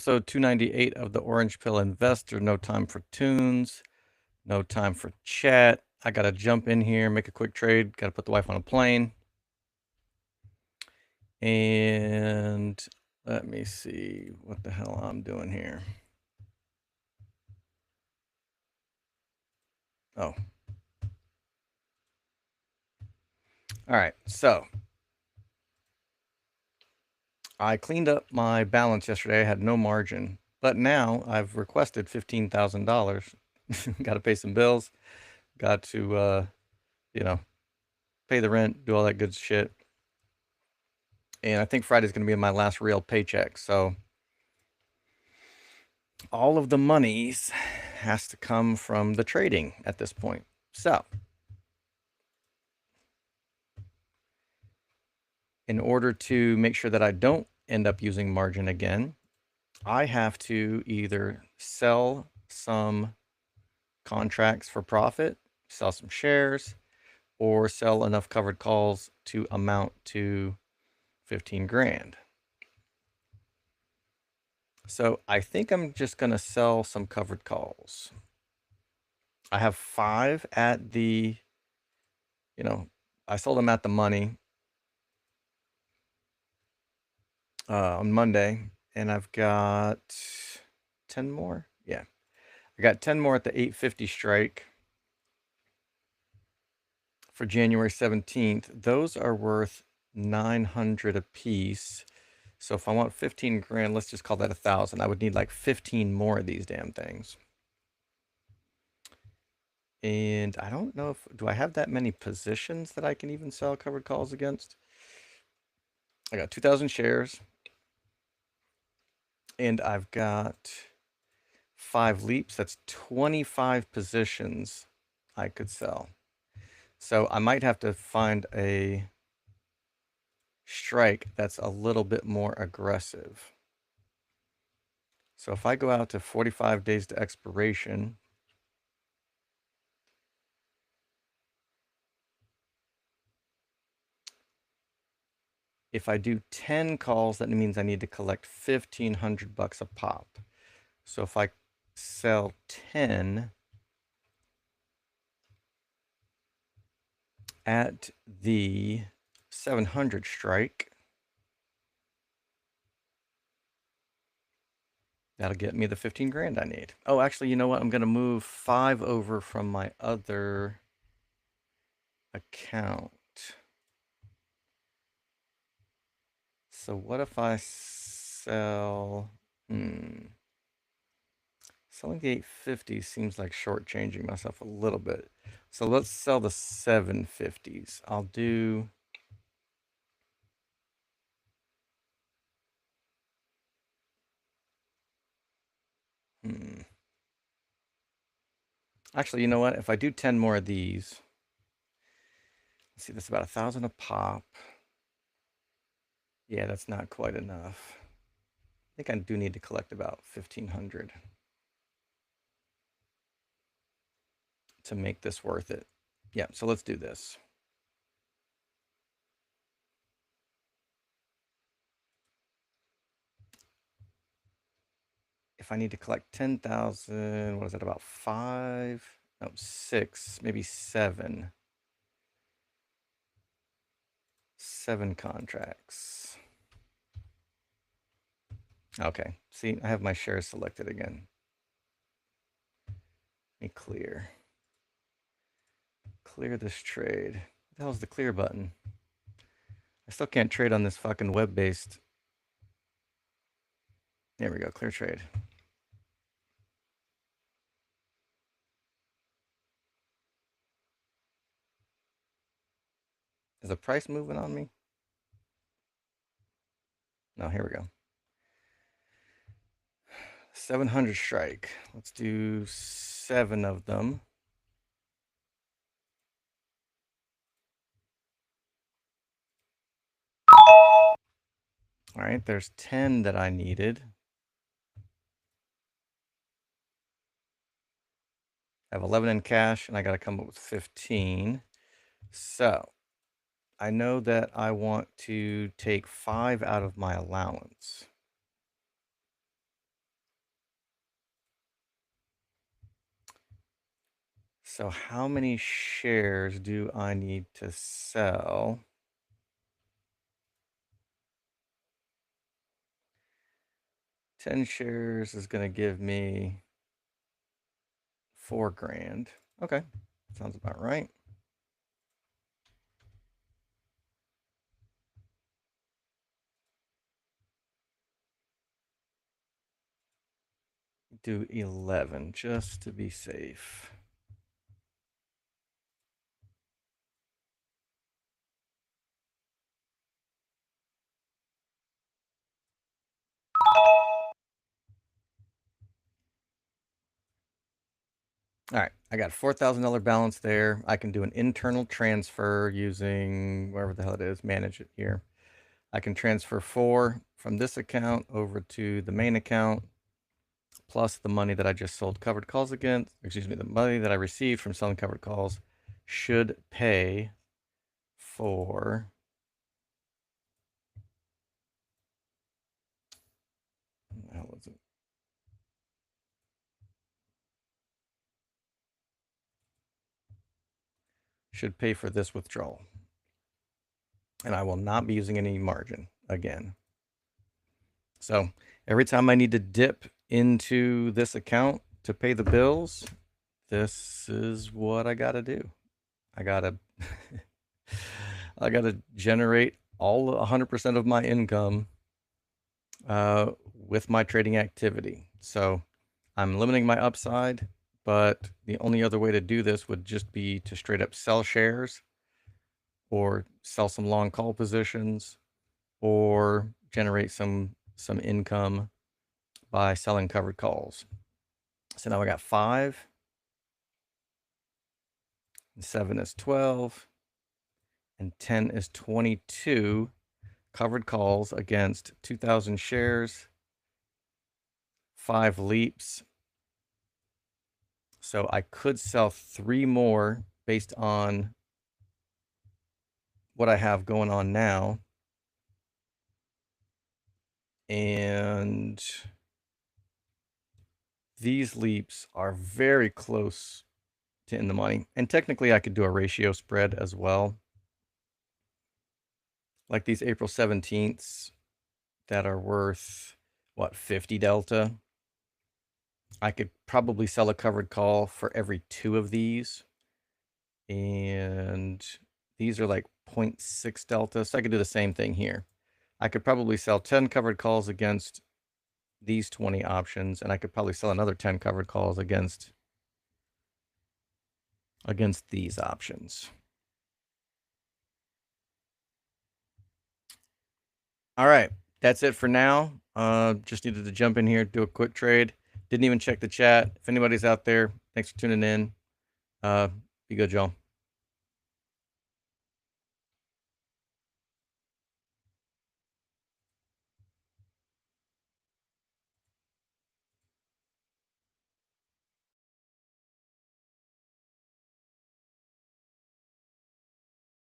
episode 298 of the Orange Pill Investor. No time for tunes, no time for chat. I got to jump in here, make a quick trade. Got to put the wife on a plane. And let me see what the hell I'm doing here. Oh. All right. So I cleaned up my balance yesterday. I had no margin, but now I've requested $15,000. Got to pay some bills. Got to, pay the rent, do all that good shit. And I think Friday's going to be my last real paycheck. So all of the monies has to come from the trading at this point. So in order to make sure that I don't end up using margin again, I have to either sell some contracts for profit, sell some shares, or sell enough covered calls to amount to 15 grand. So I think I'm just going to sell some covered calls. I have 5 at the, I sold them at the money on Monday, and I've got 10 more. Yeah, I got 10 more at the 850 strike for January 17th. Those are worth 900 a piece. So if I want 15 grand, let's just call that 1,000. I would need like 15 more of these damn things. And I don't know do I have that many positions that I can even sell covered calls against? I got 2,000 shares, and I've got 5 leaps. That's 25 positions I could sell. So I might have to find a strike that's a little bit more aggressive. So if I go out to 45 days to expiration, if I do 10 calls, that means I need to collect $1,500 a pop. So if I sell 10 at the 700 strike, that'll get me the 15 grand I need. Oh, actually, you know what? I'm going to move 5 over from my other account. So what if I sell... Selling the 850 seems like shortchanging myself a little bit. So let's sell the 750s. I'll do... Actually, you know what? If I do 10 more of these... Let's see, that's about 1,000 a pop. Yeah, that's not quite enough. I think I do need to collect about 1,500 to make this worth it. Yeah, so let's do this. If I need to collect 10,000, what is that, about 5? No, 6, maybe 7. 7 contracts. Okay, see, I have my shares selected again. Let me clear. Clear this trade. What the hell's the clear button? I still can't trade on this fucking web-based. There we go, clear trade. Is the price moving on me? No, here we go. 700 strike. Let's do 7 of them. All right, there's 10 that I needed. I have 11 in cash, and I got to come up with 15. So I know that I want to take 5 out of my allowance. So how many shares do I need to sell? Ten shares is going to give me $4,000. Okay, sounds about right. Do 11 just to be safe. All right, I got $4,000 balance there. I can do an internal transfer using wherever the hell it is, manage it here. I can transfer 4 from this account over to the main account, plus the money that I just sold covered calls against, excuse me, the money that I received from selling covered calls should pay for what the hell was it? Should pay for this withdrawal. And I will not be using any margin again. So every time I need to dip into this account to pay the bills, this is what I got to do. I got to I got to generate all 100% of my income with my trading activity. So I'm limiting my upside, but the only other way to do this would just be to straight up sell shares or sell some long call positions or generate some income by selling covered calls. So now I got 5, and 7 is 12, and 10 is 22 covered calls against 2,000 shares, 5 leaps. So I could sell 3 more based on what I have going on now. And these leaps are very close to in the money. And technically I could do a ratio spread as well. Like these April 17ths that are worth, what, 50 delta? I could probably sell a covered call for every 2 of these. And these are like 0.6 delta. So I could do the same thing here. I could probably sell 10 covered calls against these 20 options, and I could probably sell another 10 covered calls against these options. All right, that's it for now. Just needed to jump in here, do a quick trade. Didn't even check the chat. If anybody's out there, thanks for tuning in. Be good, y'all.